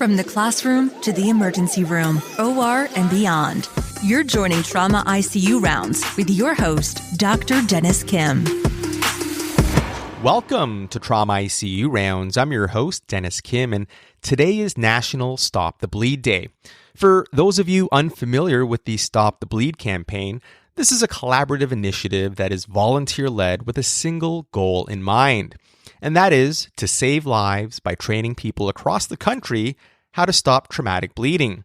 From the classroom to the emergency room, OR and beyond, you're joining Trauma ICU Rounds with your host, Dr. Dennis Kim. Welcome to Trauma ICU Rounds. I'm your host, Dennis Kim, and today is National Stop the Bleed Day. For those of you unfamiliar with the Stop the Bleed campaign, this is a collaborative initiative that is volunteer-led with a single goal in mind, and that is to save lives by training people across the country how to stop traumatic bleeding.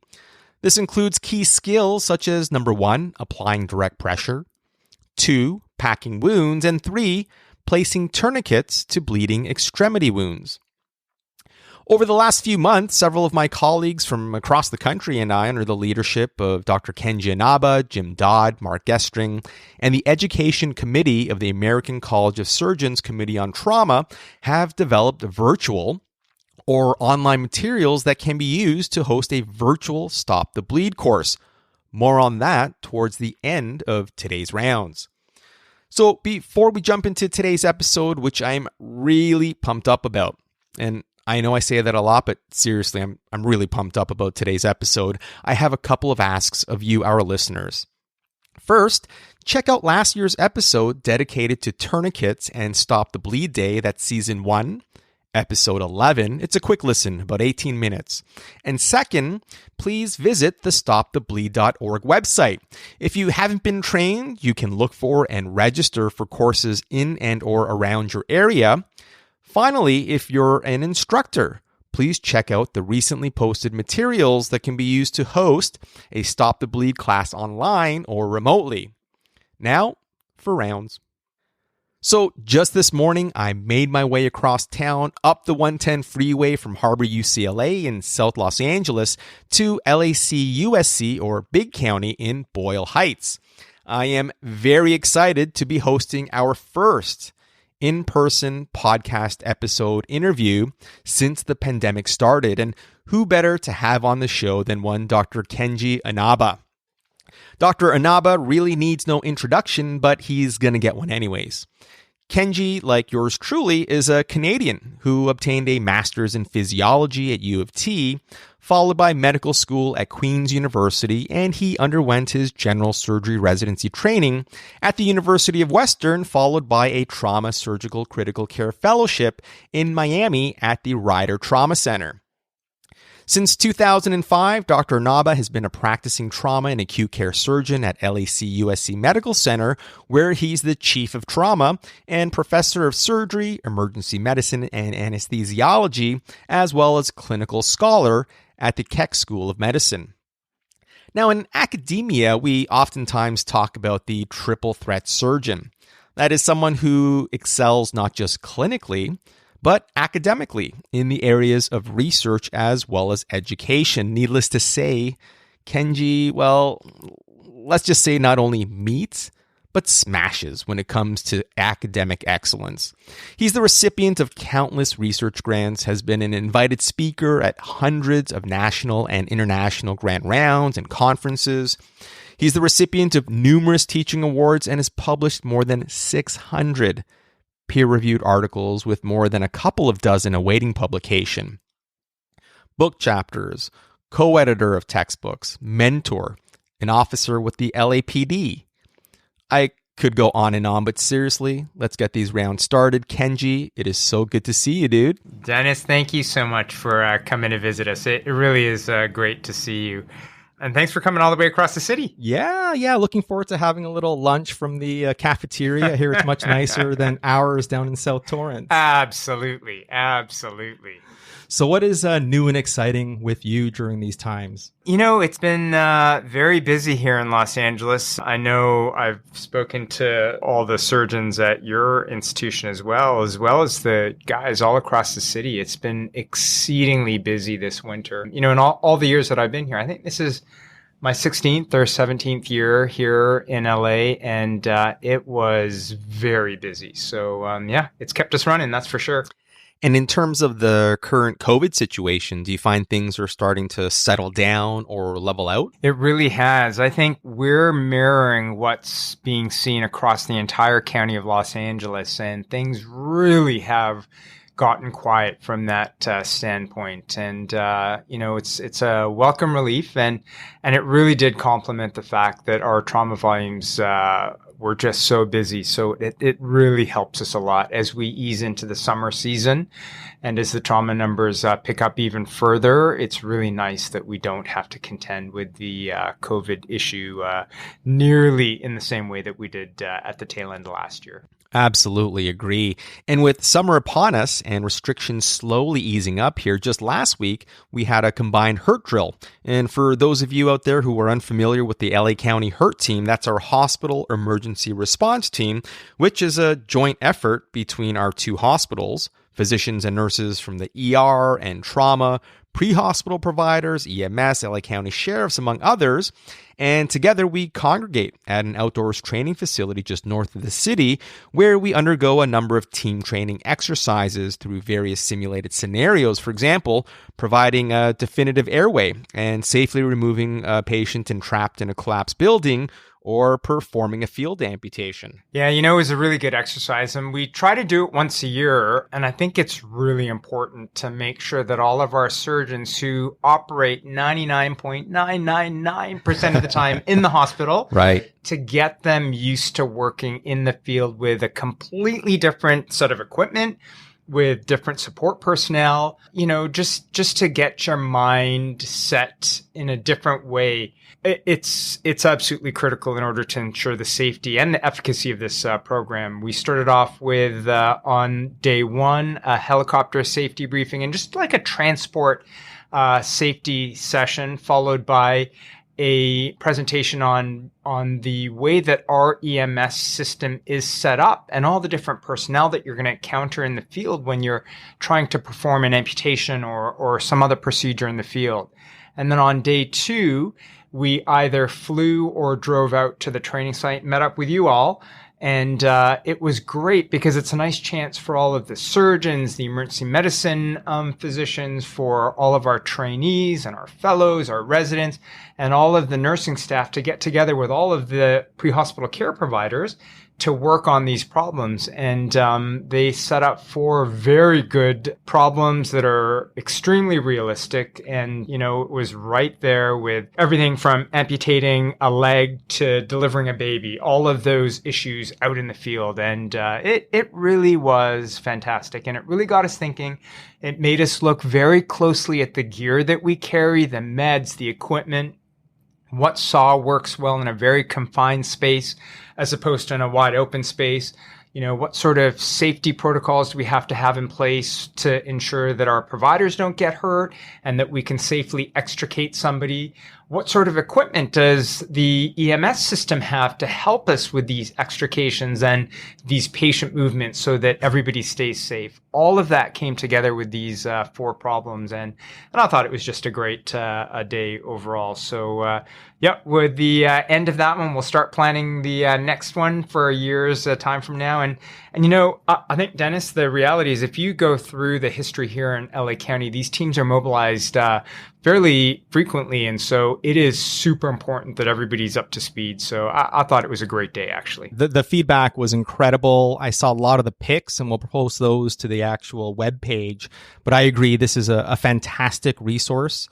This includes key skills such as 1, applying direct pressure, 2, packing wounds, and 3, placing tourniquets to bleeding extremity wounds. Over the last few months, several of my colleagues from across the country and I, under the leadership of Dr. Kenji Inaba, Jim Dodd, Mark Gestring, and the Education Committee of the American College of Surgeons Committee on Trauma, have developed virtual or online materials that can be used to host a virtual Stop the Bleed course. More on that towards the end of today's rounds. So before we jump into today's episode, which I'm really pumped up about, and I know I say that a lot, but seriously, I'm really pumped up about today's episode, I have a couple of asks of you, our listeners. First, check out last year's episode dedicated to tourniquets and Stop the Bleed Day. That's season 1. Episode 11. It's a quick listen, about 18 minutes. And second, please visit the stopthebleed.org website. If you haven't been trained, you can look for and register for courses in and or around your area. Finally, if you're an instructor, please check out the recently posted materials that can be used to host a Stop the Bleed class online or remotely. Now, for rounds. So just this morning, I made my way across town, up the 110 freeway from Harbor, UCLA in South Los Angeles to LAC+USC, or Big County, in Boyle Heights. I am very excited to be hosting our first in-person podcast episode interview since the pandemic started. And who better to have on the show than one Dr. Kenji Inaba. Dr. Inaba really needs no introduction, but he's going to get one anyways. Kenji, like yours truly, is a Canadian who obtained a master's in physiology at U of T, followed by medical school at Queen's University, and he underwent his general surgery residency training at the University of Western, followed by a trauma surgical critical care fellowship in Miami at the Ryder Trauma Center. Since 2005, Dr. Inaba has been a practicing trauma and acute care surgeon at LAC+USC Medical Center, where he's the chief of trauma and professor of surgery, emergency medicine, and anesthesiology, as well as clinical scholar at the Keck School of Medicine. Now, in academia, we oftentimes talk about the triple threat surgeon. That is someone who excels not just clinically, but academically in the areas of research as well as education. Needless to say, Kenji, well, let's just say not only meets, but smashes when it comes to academic excellence. He's the recipient of countless research grants, has been an invited speaker at hundreds of national and international grant rounds and conferences. He's the recipient of numerous teaching awards and has published more than 600 peer-reviewed articles with more than a couple of dozen awaiting publication. Book chapters, co-editor of textbooks, mentor, an officer with the LAPD. I could go on and on, but seriously, let's get these rounds started. Kenji, it is so good to see you, dude. Dennis, thank you so much for coming to visit us. It really is great to see you. And thanks for coming all the way across the city. Yeah. Looking forward to having a little lunch from the cafeteria. I hear it's much nicer than ours down in South Torrance. Absolutely. So what is new and exciting with you during these times? You know, it's been very busy here in Los Angeles. I know I've spoken to all the surgeons at your institution as well as the guys all across the city. It's been exceedingly busy this winter. You know, in all the years that I've been here, I think this is my 16th or 17th year here in LA, and it was very busy. So, it's kept us running, that's for sure. And in terms of the current COVID situation, do you find things are starting to settle down or level out? It really has. I think we're mirroring what's being seen across the entire county of Los Angeles, and things really have gotten quiet from that standpoint. And, it's a welcome relief. And it really did complement the fact that our trauma volumes were just so busy. So it really helps us a lot as we ease into the summer season. And as the trauma numbers pick up even further, it's really nice that we don't have to contend with the COVID issue nearly in the same way that we did at the tail end of last year. Absolutely agree. And with summer upon us and restrictions slowly easing up here, just last week, we had a combined HERT drill. And for those of you out there who are unfamiliar with the LA County HERT team, that's our hospital emergency response team, which is a joint effort between our two hospitals, physicians and nurses from the ER and trauma, pre-hospital providers, EMS, LA County sheriffs, among others. And together we congregate at an outdoors training facility just north of the city where we undergo a number of team training exercises through various simulated scenarios. For example, providing a definitive airway and safely removing a patient entrapped in a collapsed building, or performing a field amputation. Yeah, it was a really good exercise, and we try to do it once a year. And I think it's really important to make sure that all of our surgeons who operate 99.999% of the time in the hospital, right, to get them used to working in the field with a completely different set of equipment, with different support personnel, just to get your mind set in a different way. It's absolutely critical in order to ensure the safety and the efficacy of this program. We started off with, on day one, a helicopter safety briefing and just like a transport safety session, followed by a presentation on the way that our EMS system is set up and all the different personnel that you're going to encounter in the field when you're trying to perform an amputation or some other procedure in the field. And then on day two, we either flew or drove out to the training site, met up with you all. And it was great because it's a nice chance for all of the surgeons, the emergency medicine physicians, for all of our trainees and our fellows, our residents, and all of the nursing staff to get together with all of the pre-hospital care providers to work on these problems. And they set up 4 very good problems that are extremely realistic. And, it was right there with everything from amputating a leg to delivering a baby, all of those issues out in the field. And it really was fantastic. And it really got us thinking. It made us look very closely at the gear that we carry, the meds, the equipment, what saw works well in a very confined space as opposed to in a wide open space. What sort of safety protocols do we have to have in place to ensure that our providers don't get hurt and that we can safely extricate somebody? What sort of equipment does the EMS system have to help us with these extrications and these patient movements so that everybody stays safe? All of that came together with these 4 problems, and I thought it was just a great a day overall. So, with the end of that one, we'll start planning the next one for a year's time from now. And I think, Dennis, the reality is if you go through the history here in LA County, these teams are mobilized fairly frequently. And so it is super important that everybody's up to speed. So I thought it was a great day, actually. The feedback was incredible. I saw a lot of the pics, and we'll post those to the actual webpage. But I agree, this is a fantastic resource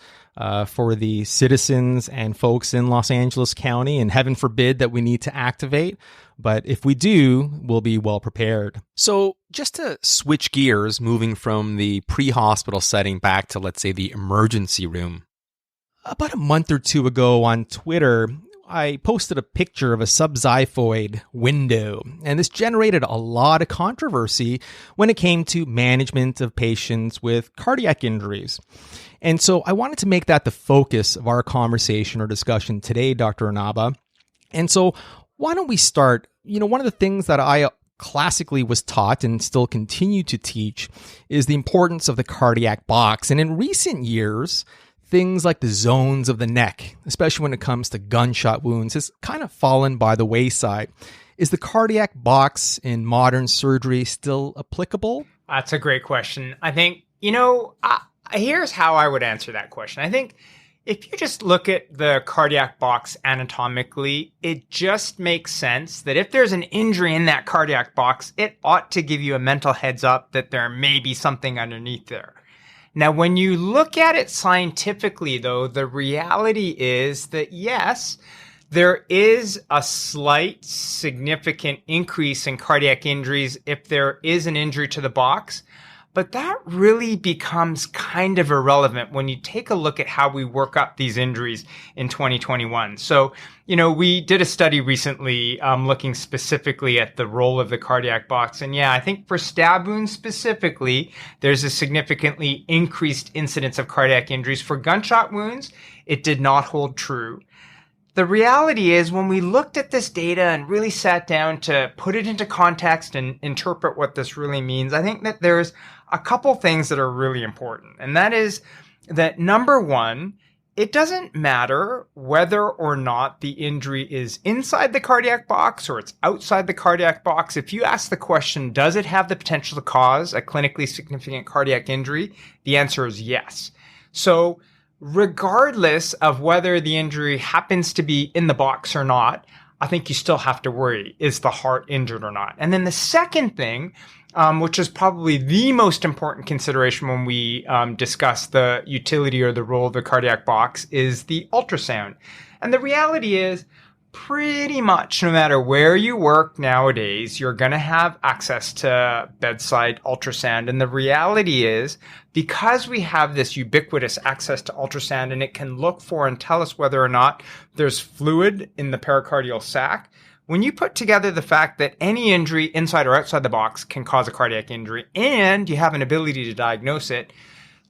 for the citizens and folks in Los Angeles County, and heaven forbid that we need to activate. But if we do, we'll be well prepared. So just to switch gears, moving from the pre-hospital setting back to, let's say, the emergency room. About a month or 2 ago on Twitter, I posted a picture of a subxyphoid window, and this generated a lot of controversy when it came to management of patients with cardiac injuries. And so I wanted to make that the focus of our conversation or discussion today, Dr. Inaba. And so why don't we start? One of the things that I classically was taught and still continue to teach is the importance of the cardiac box. And in recent years, things like the zones of the neck, especially when it comes to gunshot wounds, has kind of fallen by the wayside. Is the cardiac box in modern surgery still applicable? That's a great question. I think, here's how I would answer that question. I think If you just look at the cardiac box anatomically, it just makes sense that if there's an injury in that cardiac box, it ought to give you a mental heads up that there may be something underneath there. Now, when you look at it scientifically, though, the reality is that yes, there is a slight significant increase in cardiac injuries if there is an injury to the box. But that really becomes kind of irrelevant when you take a look at how we work up these injuries in 2021. So, we did a study recently looking specifically at the role of the cardiac box. And yeah, I think for stab wounds specifically, there's a significantly increased incidence of cardiac injuries. For gunshot wounds, it did not hold true. The reality is when we looked at this data and really sat down to put it into context and interpret what this really means, I think that there's a couple things that are really important. And that is that number one, it doesn't matter whether or not the injury is inside the cardiac box or it's outside the cardiac box. If you ask the question, does it have the potential to cause a clinically significant cardiac injury? The answer is yes. So regardless of whether the injury happens to be in the box or not, I think you still have to worry, is the heart injured or not? And then the second thing, which is probably the most important consideration when we discuss the utility or the role of the cardiac box, is the ultrasound. And the reality is, pretty much no matter where you work nowadays, you're going to have access to bedside ultrasound. And the reality is, because we have this ubiquitous access to ultrasound and it can look for and tell us whether or not there's fluid in the pericardial sac, when you put together the fact that any injury inside or outside the box can cause a cardiac injury and you have an ability to diagnose it,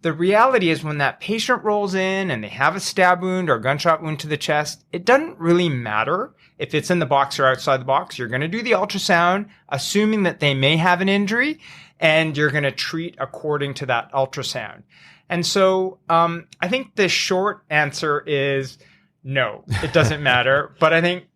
the reality is when that patient rolls in and they have a stab wound or a gunshot wound to the chest, it doesn't really matter if it's in the box or outside the box. You're going to do the ultrasound, assuming that they may have an injury, and you're going to treat according to that ultrasound. And so I think the short answer is no, it doesn't matter. But I think,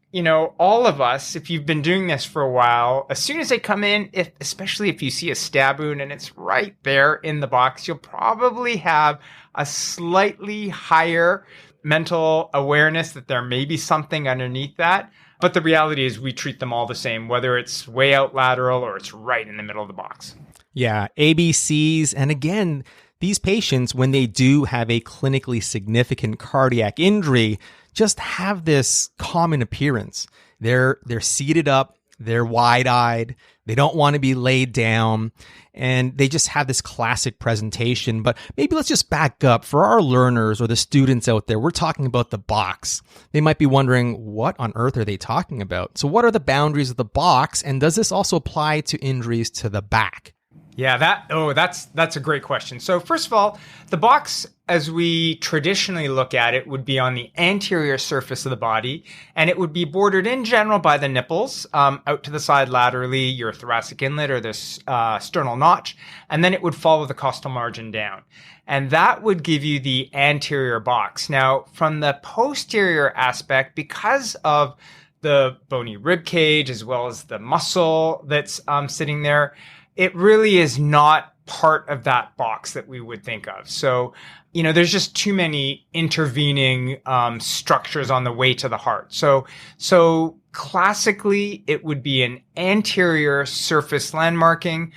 all of us, if you've been doing this for a while, as soon as they come in, especially if you see a stab wound and it's right there in the box, you'll probably have a slightly higher mental awareness that there may be something underneath that. But the reality is we treat them all the same, whether it's way out lateral or it's right in the middle of the box. Yeah, ABCs. And again, these patients, when they do have a clinically significant cardiac injury, just have this common appearance. They're seated up, they're wide-eyed, they don't want to be laid down, and they just have this classic presentation. But maybe let's just back up. For our learners or the students out there, we're talking about the box. They might be wondering, what on earth are they talking about? So what are the boundaries of the box, and does this also apply to injuries to the back? Yeah, that's a great question. So first of all, the box, as we traditionally look at it, would be on the anterior surface of the body, and it would be bordered in general by the nipples, out to the side laterally, your thoracic inlet or this sternal notch, and then it would follow the costal margin down. And that would give you the anterior box. Now, from the posterior aspect, because of the bony rib cage as well as the muscle that's sitting there, it really is not part of that box that we would think of. So, there's just too many intervening structures on the way to the heart. So classically, it would be an anterior surface landmarking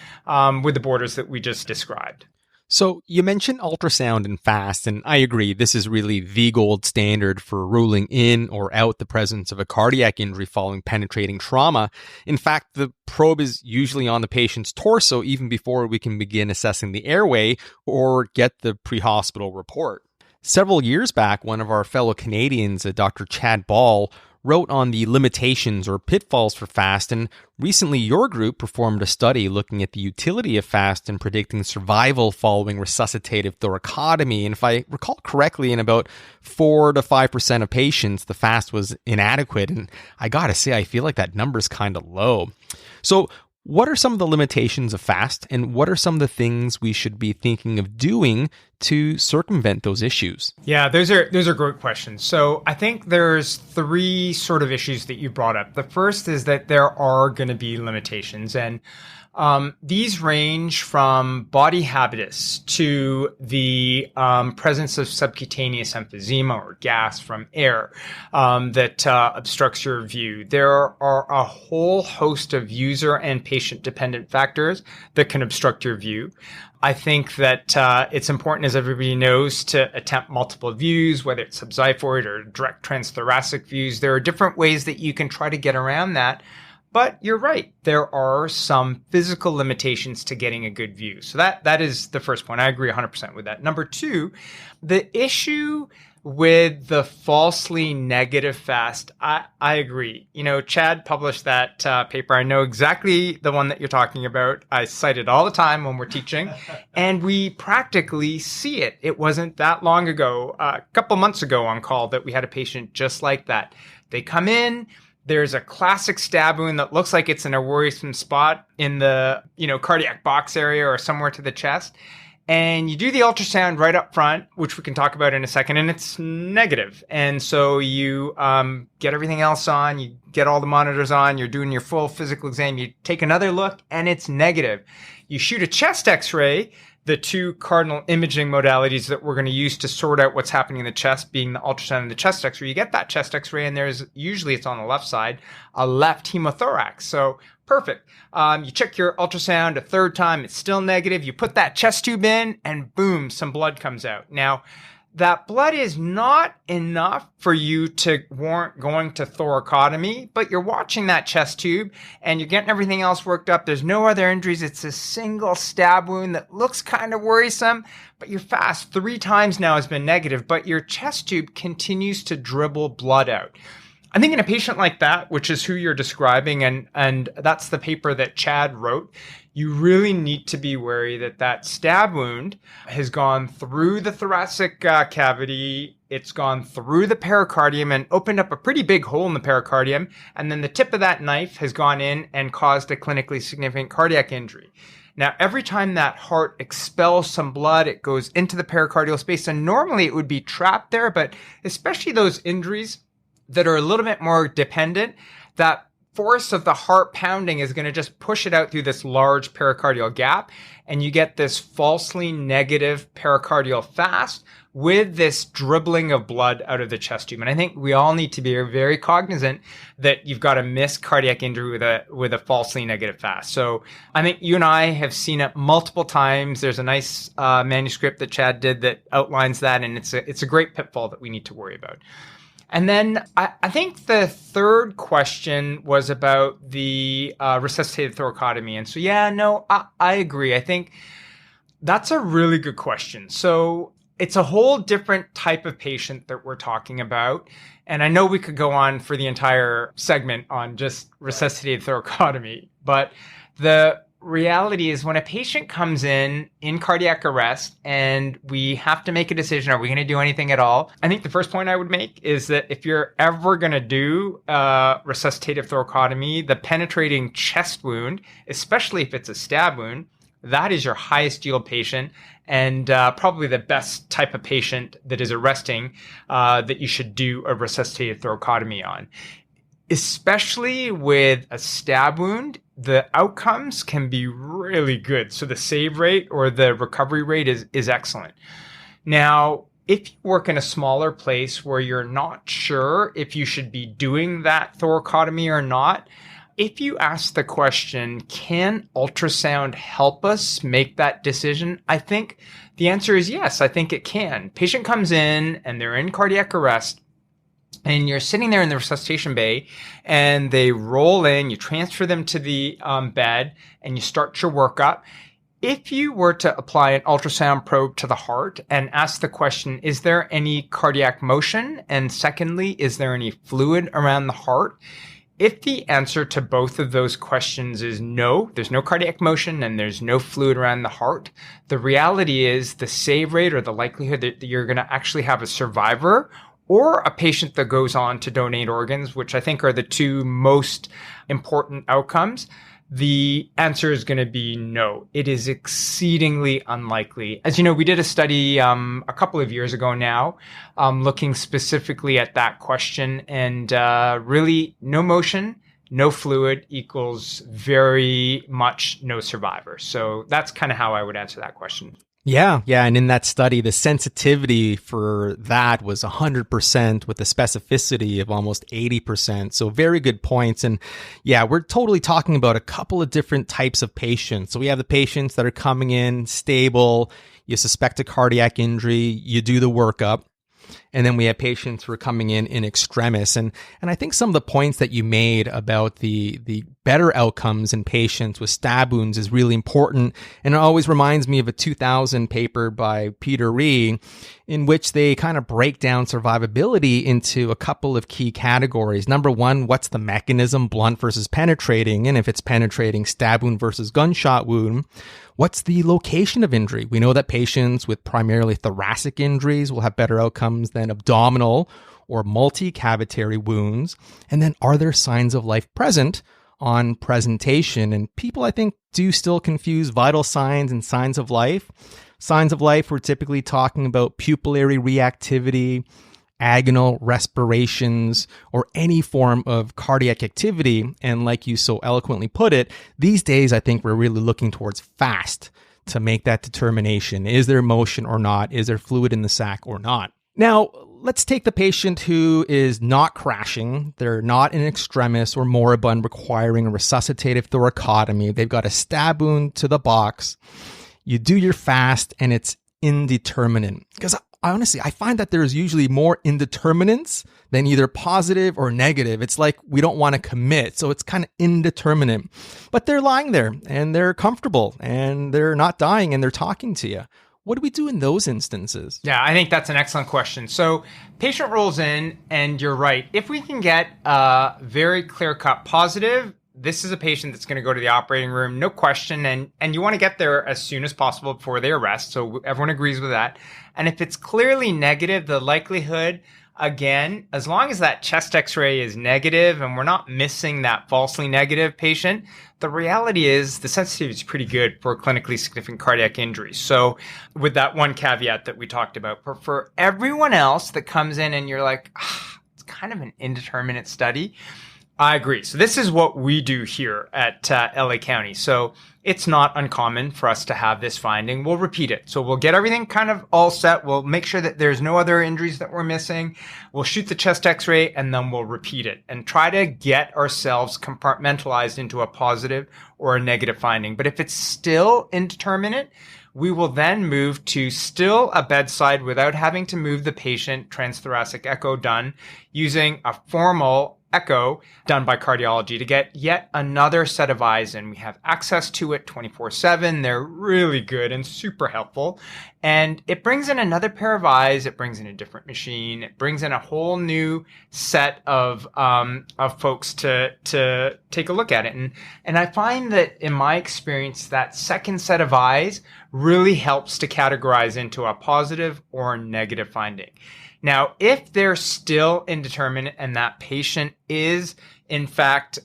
with the borders that we just described. So you mentioned ultrasound and FAST, and I agree, this is really the gold standard for ruling in or out the presence of a cardiac injury following penetrating trauma. In fact, the probe is usually on the patient's torso even before we can begin assessing the airway or get the pre-hospital report. Several years back, one of our fellow Canadians, Dr. Chad Ball, wrote on the limitations or pitfalls for FAST, and recently your group performed a study looking at the utility of FAST in predicting survival following resuscitative thoracotomy. And if I recall correctly, in about 4 to 5% of patients, the FAST was inadequate. And I gotta say, I feel like that number's kind of low. So what are some of the limitations of FAST, and what are some of the things we should be thinking of doing to circumvent those issues? Yeah, those are great questions. So I think there's three sort of issues that you brought up. The first is that there are going to be limitations, and these range from body habitus to the presence of subcutaneous emphysema or gas from air that obstructs your view. There are a whole host of user and patient-dependent factors that can obstruct your view. I think that it's important, as everybody knows, to attempt multiple views, whether it's subxyphoid or direct transthoracic views. There are different ways that you can try to get around that. But you're right. There are some physical limitations to getting a good view. So that is the first point. I agree 100% with that. Number two, the issue with the falsely negative fast, I agree. Chad published that paper. I know exactly the one that you're talking about. I cite it all the time when we're teaching, and we practically see it. It wasn't that long ago, a couple months ago on call, that we had a patient just like that. They come in. There's a classic stab wound that looks like it's in a worrisome spot in the, cardiac box area or somewhere to the chest. And you do the ultrasound right up front, which we can talk about in a second, and it's negative. And so you get everything else on, you get all the monitors on, you're doing your full physical exam, you take another look, and it's negative. You shoot a chest x-ray, the two cardinal imaging modalities that we're going to use to sort out what's happening in the chest, being the ultrasound and the chest x-ray. You get that chest x-ray, and there's usually, it's on the left side, a left hemothorax. So perfect. You check your ultrasound a third time, it's still negative. You put that chest tube in, and boom, some blood comes out. Now, that blood is not enough for you to warrant going to thoracotomy, but you're watching that chest tube and you're getting everything else worked up. There's no other injuries. It's a single stab wound that looks kind of worrisome, but your fast 3 times now has been negative, but your chest tube continues to dribble blood out. I think in a patient like that, which is who you're describing, and that's the paper that Chad wrote, you really need to be wary that stab wound has gone through the thoracic cavity, it's gone through the pericardium and opened up a pretty big hole in the pericardium, and then the tip of that knife has gone in and caused a clinically significant cardiac injury. Now, every time that heart expels some blood, it goes into the pericardial space, and normally it would be trapped there, but especially those injuries that are a little bit more dependent, that force of the heart pounding is going to just push it out through this large pericardial gap, and you get this falsely negative pericardial fast with this dribbling of blood out of the chest tube. And I think we all need to be very cognizant that you've got a missed cardiac injury with a falsely negative fast. So I think you and I have seen it multiple times. There's a nice manuscript that Chad did that outlines that, and it's a great pitfall that we need to worry about. And then I think the third question was about the resuscitated thoracotomy. And so, I agree. I think that's a really good question. So it's a whole different type of patient that we're talking about. And I know we could go on for the entire segment on just resuscitated thoracotomy, but the reality is when a patient comes in cardiac arrest and we have to make a decision, are we going to do anything at all? I think the first point I would make is that if you're ever going to do resuscitative thoracotomy, the penetrating chest wound, especially if it's a stab wound, that is your highest yield patient and probably the best type of patient that is arresting that you should do a resuscitative thoracotomy on. Especially with a stab wound, the outcomes can be really good. So the save rate or the recovery rate is excellent. Now, if you work in a smaller place where you're not sure if you should be doing that thoracotomy or not, if you ask the question, can ultrasound help us make that decision? I think the answer is yes, I think it can. Patient comes in and they're in cardiac arrest, and you're sitting there in the resuscitation bay and they roll in, you transfer them to the bed and you start your workup. If you were to apply an ultrasound probe to the heart and ask the question, is there any cardiac motion? And secondly, is there any fluid around the heart? If the answer to both of those questions is no, there's no cardiac motion and there's no fluid around the heart, the reality is the save rate or the likelihood that you're going to actually have a survivor or a patient that goes on to donate organs, which I think are the two most important outcomes, The answer is going to be no. It is exceedingly unlikely. As you know, we did a study a couple of years ago now looking specifically at that question, and really no motion, no fluid equals very much no survivor. So that's kind of how I would answer that question. Yeah. And in that study, the sensitivity for that was 100% with a specificity of almost 80%. So very good points. And yeah, we're totally talking about a couple of different types of patients. So we have the patients that are coming in stable, you suspect a cardiac injury, you do the workup. And then we have patients who are coming in extremis. And I think some of the points that you made about the better outcomes in patients with stab wounds is really important. And it always reminds me of a 2000 paper by Peter Ree, in which they kind of break down survivability into a couple of key categories. Number one, what's the mechanism, blunt versus penetrating? And if it's penetrating, stab wound versus gunshot wound. What's the location of injury? We know that patients with primarily thoracic injuries will have better outcomes than abdominal or multi-cavitary wounds. And then are there signs of life present on presentation? And people, I think, do still confuse vital signs and signs of life. Signs of life, we're typically talking about pupillary reactivity, agonal respirations, or any form of cardiac activity. And like you so eloquently put it, these days, I think we're really looking towards fast to make that determination. Is there motion or not? Is there fluid in the sac or not? Now, let's take the patient who is not crashing. They're not in extremis or moribund requiring a resuscitative thoracotomy. They've got a stab wound to the box. You do your fast and it's indeterminate. Because honestly, I find that there's usually more indeterminates than either positive or negative. It's like we don't want to commit. So it's kind of indeterminate. But they're lying there and they're comfortable and they're not dying and they're talking to you. What do we do in those instances? Yeah, I think that's an excellent question. So patient rolls in and you're right. If we can get a very clear-cut positive, this is a patient that's going to go to the operating room, no question. And you want to get there as soon as possible before they arrest. So everyone agrees with that. And if it's clearly negative, the likelihood, again, as long as that chest x-ray is negative and we're not missing that falsely negative patient, the reality is the sensitivity is pretty good for clinically significant cardiac injuries. So with that one caveat that we talked about, for everyone else that comes in and you're like, it's kind of an indeterminate study, I agree. So this is what we do here at LA County. So it's not uncommon for us to have this finding. We'll repeat it. So we'll get everything kind of all set. We'll make sure that there's no other injuries that we're missing. We'll shoot the chest x-ray and then we'll repeat it and try to get ourselves compartmentalized into a positive or a negative finding. But if it's still indeterminate, we will then move to still a bedside without having to move the patient, transthoracic echo done using a formal echo done by cardiology to get yet another set of eyes in. We have access to it 24/7. They're really good and super helpful. And it brings in another pair of eyes. It brings in a different machine. It brings in a whole new set of folks to take a look at it. And I find that in my experience, that second set of eyes really helps to categorize into a positive or negative finding. Now, if they're still indeterminate and that patient is, in fact,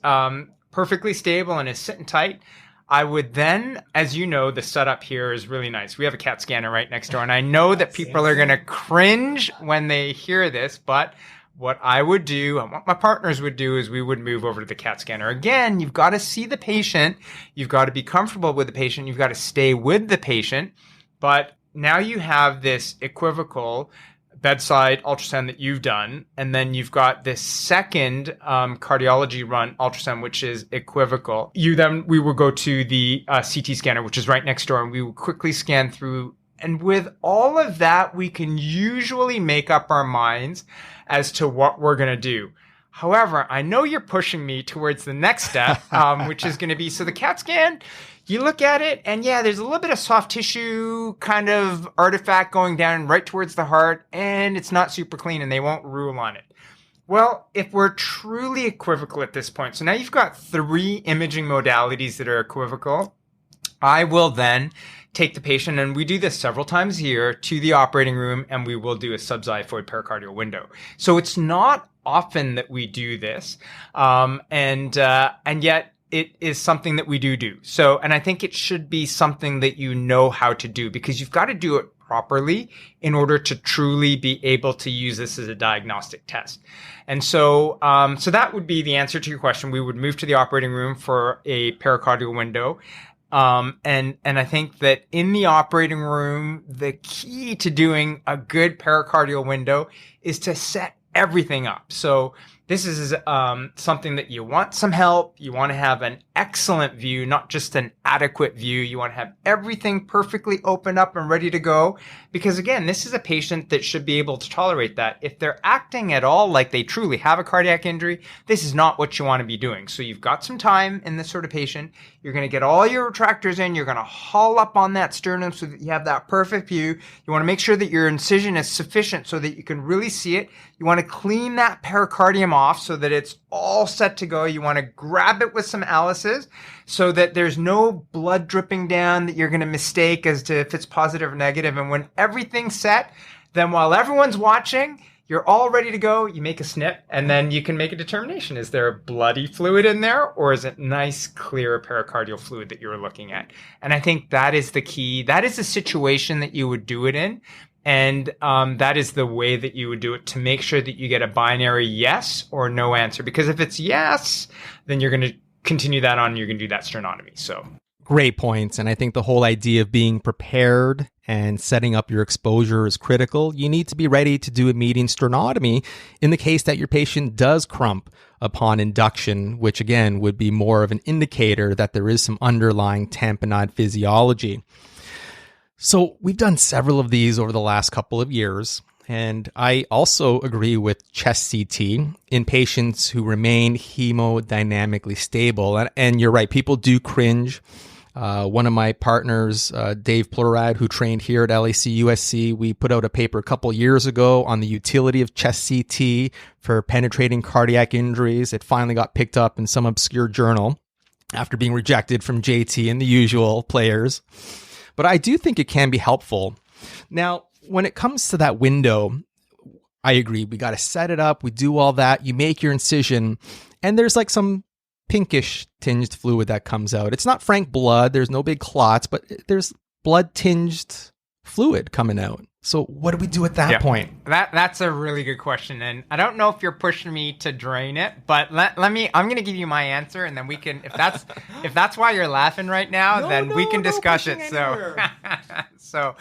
perfectly stable and is sitting tight, I would then, as you know, the setup here is really nice. We have a CAT scanner right next door, and I know that people are going to cringe when they hear this, but what I would do and what my partners would do is we would move over to the CAT scanner. Again, you've got to see the patient. You've got to be comfortable with the patient. You've got to stay with the patient. But now you have this equivocal bedside ultrasound that you've done, and then you've got this second cardiology run ultrasound, which is equivocal. We will go to the CT scanner, which is right next door, and we will quickly scan through. And with all of that, we can usually make up our minds as to what we're going to do. However, I know you're pushing me towards the next step, which is going to be, so the CAT scan, you look at it and yeah, there's a little bit of soft tissue kind of artifact going down right towards the heart, and it's not super clean and they won't rule on it. Well, if we're truly equivocal at this point, so now you've got 3 imaging modalities that are equivocal, I will then take the patient, and we do this several times a year, to the operating room, and we will do a subxyphoid pericardial window. So it's not often that we do this, and yet it is something that we do. So, and I think it should be something that you know how to do, because you've got to do it properly in order to truly be able to use this as a diagnostic test. And so, so that would be the answer to your question. We would move to the operating room for a pericardial window. And I think that in the operating room, the key to doing a good pericardial window is to set everything up. So this is something that you want some help. You want to have an excellent view, not just an adequate view. You want to have everything perfectly opened up and ready to go. Because again, this is a patient that should be able to tolerate that. If they're acting at all like they truly have a cardiac injury, this is not what you want to be doing. So you've got some time in this sort of patient. You're going to get all your retractors in. You're going to haul up on that sternum so that you have that perfect view. You want to make sure that your incision is sufficient so that you can really see it. You want to clean that pericardium off so that it's all set to go. You want to grab it with some Alice's so that there's no blood dripping down that you're going to mistake as to if it's positive or negative. And when everything's set, then while everyone's watching, you're all ready to go. You make a snip, and then you can make a determination. Is there a bloody fluid in there, or is it nice, clear pericardial fluid that you're looking at? And I think that is the key. That is the situation that you would do it in. And that is the way that you would do it to make sure that you get a binary yes or no answer. Because if it's yes, then you're going to continue that on and you're going to do that sternotomy. So Great points. And I think the whole idea of being prepared and setting up your exposure is critical. You need to be ready to do a median sternotomy in the case that your patient does crump upon induction, which again would be more of an indicator that there is some underlying tamponade physiology. So we've done several of these over the last couple of years. And I also agree with chest CT in patients who remain hemodynamically stable. And you're right, people do cringe. One of my partners, Dave Plurad, who trained here at LAC+USC, we put out a paper a couple years ago on the utility of chest CT for penetrating cardiac injuries. It finally got picked up in some obscure journal after being rejected from JT and the usual players. But I do think it can be helpful. Now, when it comes to that window, I agree. We got to set it up. We do all that. You make your incision, and there's like some pinkish tinged fluid that comes out. It's not frank blood. There's no big clots, but there's blood tinged fluid coming out. So what do we do at that point? That's a really good question. And I don't know if you're pushing me to drain it, but I'm going to give you my answer, and then we can, if that's why you're laughing right now, then we can discuss it. So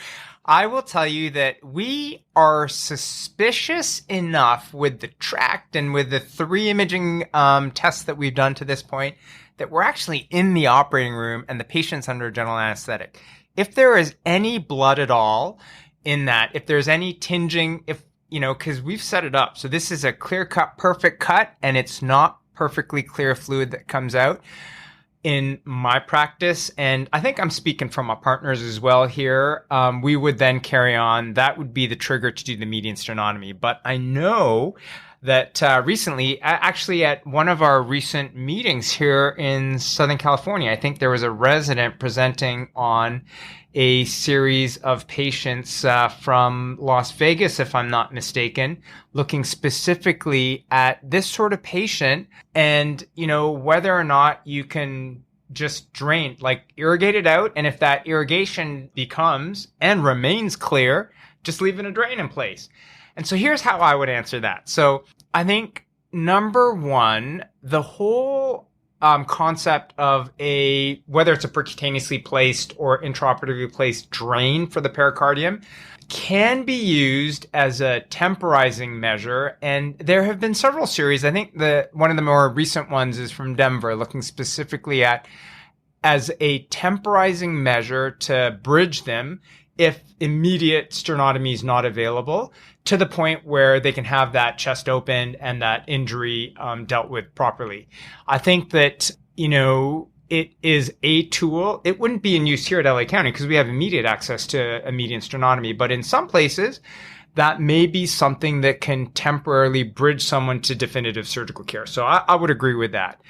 I will tell you that we are suspicious enough with the tract and with the 3 imaging tests that we've done to this point that we're actually in the operating room and the patient's under general anesthetic. If there is any blood at all in that, if there's any tinging, because we've set it up. So this is a clear cut, perfect cut, and it's not perfectly clear fluid that comes out. In my practice, and I think I'm speaking from my partners as well here, we would then carry on. That would be the trigger to do the median sternotomy. But I know that recently, actually at one of our recent meetings here in Southern California, I think there was a resident presenting on a series of patients from Las Vegas, if I'm not mistaken, looking specifically at this sort of patient and, whether or not you can just drain, like irrigate it out. And if that irrigation becomes and remains clear, just leaving a drain in place. And so here's how I would answer that. So I think number one, the whole concept of whether it's a percutaneously placed or intraoperatively placed drain for the pericardium can be used as a temporizing measure. And there have been several series. I think one of the more recent ones is from Denver, looking specifically at as a temporizing measure to bridge them if immediate sternotomy is not available, to the point where they can have that chest opened and that injury dealt with properly. I think that, it is a tool. It wouldn't be in use here at LA County because we have immediate access to a median sternotomy. But in some places, that may be something that can temporarily bridge someone to definitive surgical care. So I would agree with that.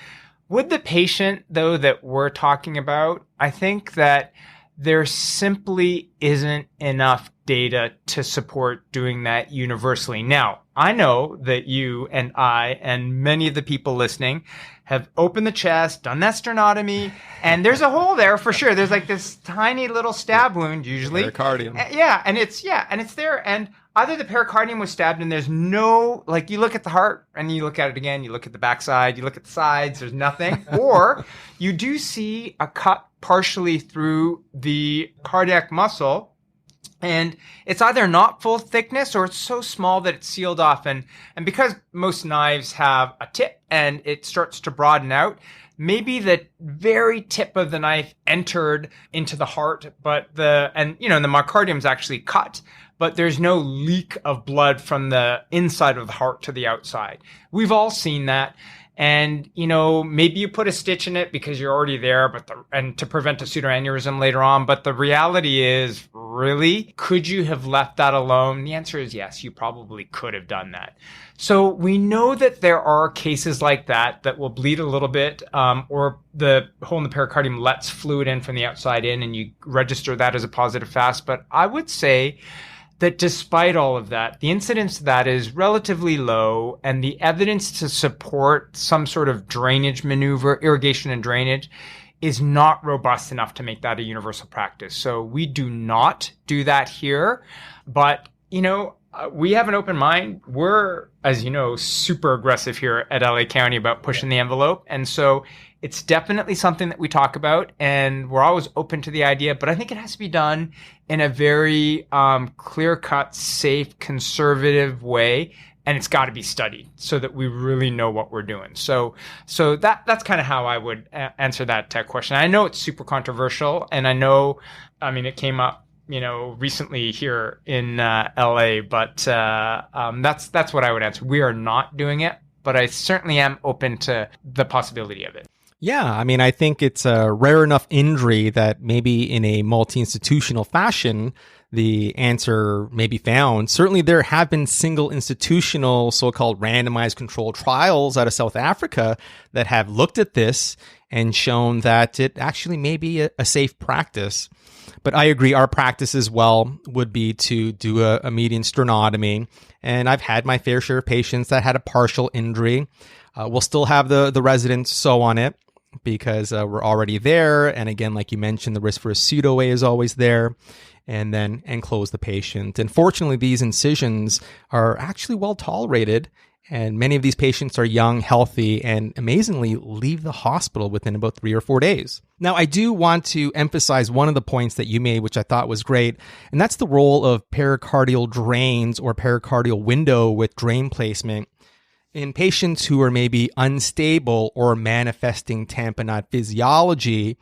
With the patient, though, that we're talking about, I think that there simply isn't enough data to support doing that universally. Now, I know that you and I and many of the people listening have opened the chest, done that sternotomy, and there's a hole there for sure. There's like this tiny little stab wound usually. Pericardium. And it's there. And either the pericardium was stabbed and there's no, like you look at the heart and you look at it again, you look at the backside, you look at the sides, there's nothing. Or you do see a cut partially through the cardiac muscle. And it's either not full thickness or it's so small that it's sealed off. And because most knives have a tip and it starts to broaden out, maybe the very tip of the knife entered into the heart, but the myocardium's actually cut, but there's no leak of blood from the inside of the heart to the outside. We've all seen that. And, maybe you put a stitch in it because you're already there, and to prevent a pseudoaneurysm later on. But the reality is, really, could you have left that alone? The answer is yes, you probably could have done that. So we know that there are cases like that will bleed a little bit, or the hole in the pericardium lets fluid in from the outside in, and you register that as a positive FAST. But I would say that despite all of that, the incidence of that is relatively low, and the evidence to support some sort of drainage maneuver, irrigation and drainage, is not robust enough to make that a universal practice. So we do not do that here, but, we have an open mind. We're, as you know, super aggressive here at LA County about pushing the envelope. And so it's definitely something that we talk about, and we're always open to the idea, but I think it has to be done in a very clear-cut, safe, conservative way, and it's got to be studied so that we really know what we're doing. So that's kind of how I would answer that question. I know it's super controversial, and it came up recently here in LA, but that's what I would answer. We are not doing it, but I certainly am open to the possibility of it. Yeah, I think it's a rare enough injury that maybe in a multi-institutional fashion, the answer may be found. Certainly there have been single institutional so-called randomized controlled trials out of South Africa that have looked at this and shown that it actually may be a safe practice. But I agree, our practice as well would be to do a median sternotomy. And I've had my fair share of patients that had a partial injury. We'll still have the residents sew on it because we're already there. And again, like you mentioned, the risk for a pseudo-A is always there. And then enclose the patient. And fortunately, these incisions are actually well tolerated. And many of these patients are young, healthy, and amazingly leave the hospital within about 3 or 4 days. Now, I do want to emphasize one of the points that you made, which I thought was great, and that's the role of pericardial drains or pericardial window with drain placement in patients who are maybe unstable or manifesting tamponade physiology.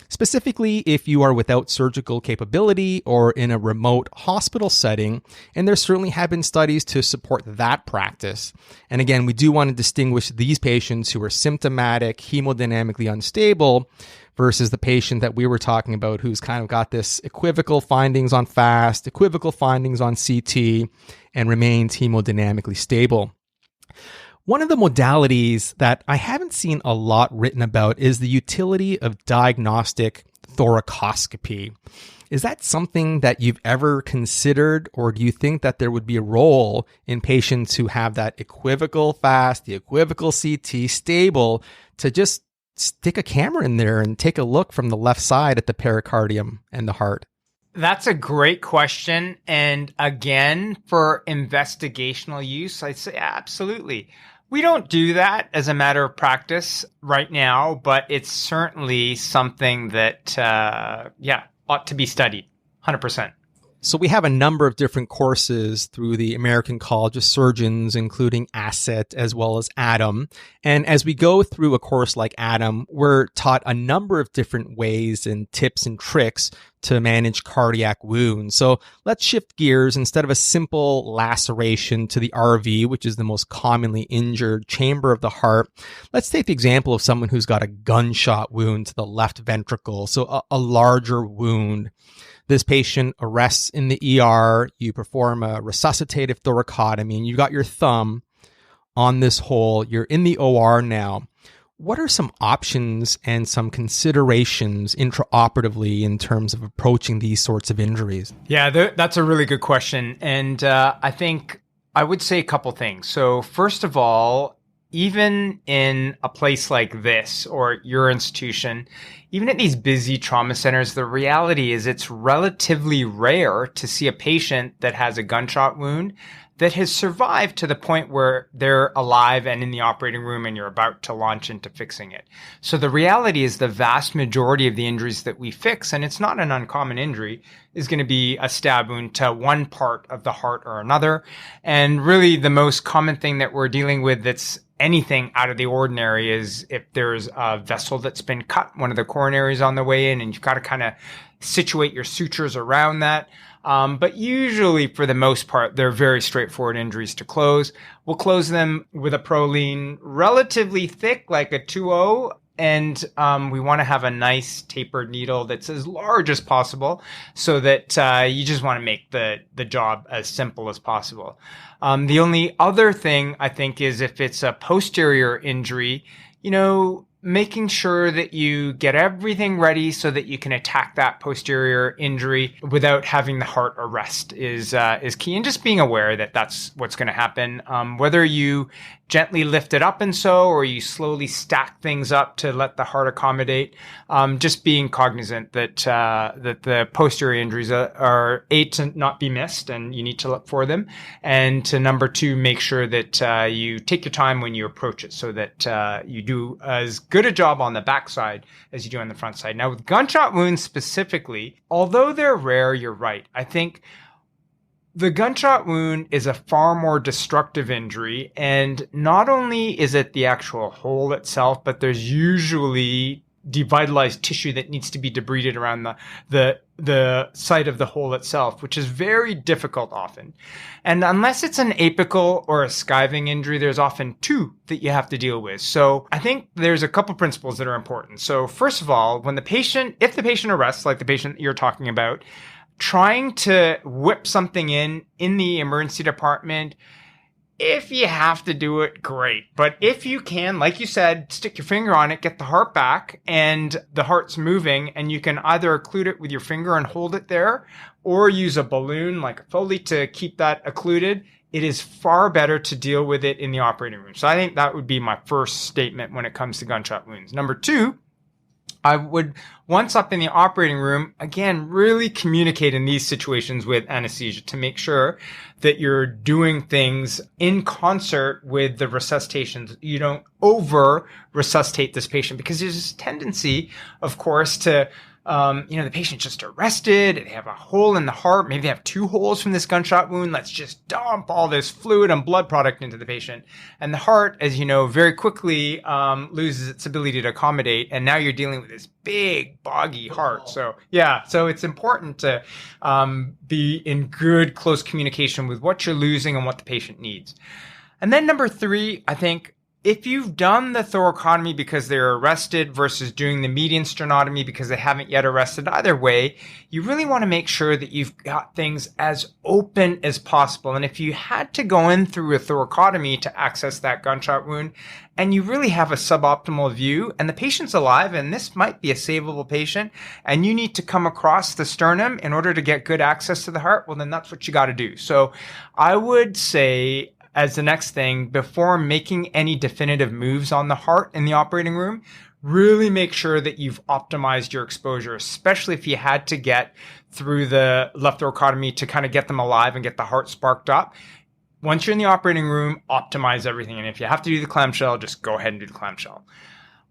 Specifically, if you are without surgical capability or in a remote hospital setting, and there certainly have been studies to support that practice. And again, we do want to distinguish these patients who are symptomatic, hemodynamically unstable, versus the patient that we were talking about who's kind of got this equivocal findings on FAST, equivocal findings on CT, and remains hemodynamically stable. One of the modalities that I haven't seen a lot written about is the utility of diagnostic thoracoscopy. Is that something that you've ever considered, or do you think that there would be a role in patients who have that equivocal FAST, the equivocal CT stable, to just stick a camera in there and take a look from the left side at the pericardium and the heart? That's a great question. And again, for investigational use, I'd say absolutely. We don't do that as a matter of practice right now, but it's certainly something that, ought to be studied, 100%. So we have a number of different courses through the American College of Surgeons, including ASSET as well as ADAM. And as we go through a course like ADAM, we're taught a number of different ways and tips and tricks to manage cardiac wounds. So let's shift gears. Instead of a simple laceration to the RV, which is the most commonly injured chamber of the heart, let's take the example of someone who's got a gunshot wound to the left ventricle, so a larger wound. This patient arrests in the ER, you perform a resuscitative thoracotomy, and you got your thumb on this hole. You're in the OR now. what are some options and some considerations intraoperatively in terms of approaching these sorts of injuries? Yeah, that's a really good question. And I think I would say a couple things. So first of all, even in a place like this or your institution, even at these busy trauma centers, the reality is it's relatively rare to see a patient that has a gunshot wound that has survived to the point where they're alive and in the operating room and you're about to launch into fixing it. So the reality is the vast majority of the injuries that we fix, and it's not an uncommon injury, is going to be a stab wound to one part of the heart or another. And really the most common thing that we're dealing with that's anything out of the ordinary is if there's a vessel that's been cut, one of the coronaries on the way in, and you've got to kind of situate your sutures around that. But usually, for the most part, they're very straightforward injuries to close. We'll close them with a Prolene relatively thick, like a 2.0. And we want to have a nice tapered needle that's as large as possible so that you just want to make the job as simple as possible. The only other thing I think is if it's a posterior injury, making sure that you get everything ready so that you can attack that posterior injury without having the heart arrest is key. And just being aware that that's what's going to happen. Whether you gently lift it up and so, or you slowly stack things up to let the heart accommodate. Just being cognizant that the posterior injuries are to not be missed, and you need to look for them, and to number two, make sure that you take your time when you approach it, so that you do as good a job on the backside as you do on the front side. Now, with gunshot wounds specifically, although they're rare, you're right. I think the gunshot wound is a far more destructive injury, and not only is it the actual hole itself, but there's usually devitalized tissue that needs to be debrided around the site of the hole itself, which is very difficult often. And unless it's an apical or a skiving injury, there's often two that you have to deal with. So I think there's a couple principles that are important. So first of all, if the patient arrests, like the patient you're talking about, trying to whip something in the emergency department, if you have to do it, great. But if you can, like you said, stick your finger on it, get the heart back, and the heart's moving, and you can either occlude it with your finger and hold it there, or use a balloon like a Foley to keep that occluded, it is far better to deal with it in the operating room. So I think that would be my first statement when it comes to gunshot wounds. Number two, I would, once up in the operating room, again, really communicate in these situations with anesthesia to make sure that you're doing things in concert with the resuscitations. You don't over resuscitate this patient, because there's this tendency, of course, to the patient's just arrested, they have a hole in the heart, maybe they have two holes from this gunshot wound. Let's just dump all this fluid and blood product into the patient. And the heart, as you know, very quickly loses its ability to accommodate. And now you're dealing with this big, boggy heart. So it's important to be in good, close communication with what you're losing and what the patient needs. And then number three, I think, if you've done the thoracotomy because they're arrested versus doing the median sternotomy because they haven't yet arrested, either way, you really want to make sure that you've got things as open as possible. And if you had to go in through a thoracotomy to access that gunshot wound, and you really have a suboptimal view, and the patient's alive, and this might be a savable patient, and you need to come across the sternum in order to get good access to the heart, well, then that's what you got to do. So I would say, as the next thing, before making any definitive moves on the heart in the operating room, really make sure that you've optimized your exposure, especially if you had to get through the left thoracotomy to kind of get them alive and get the heart sparked up. Once you're in the operating room, optimize everything. And if you have to do the clamshell, just go ahead and do the clamshell.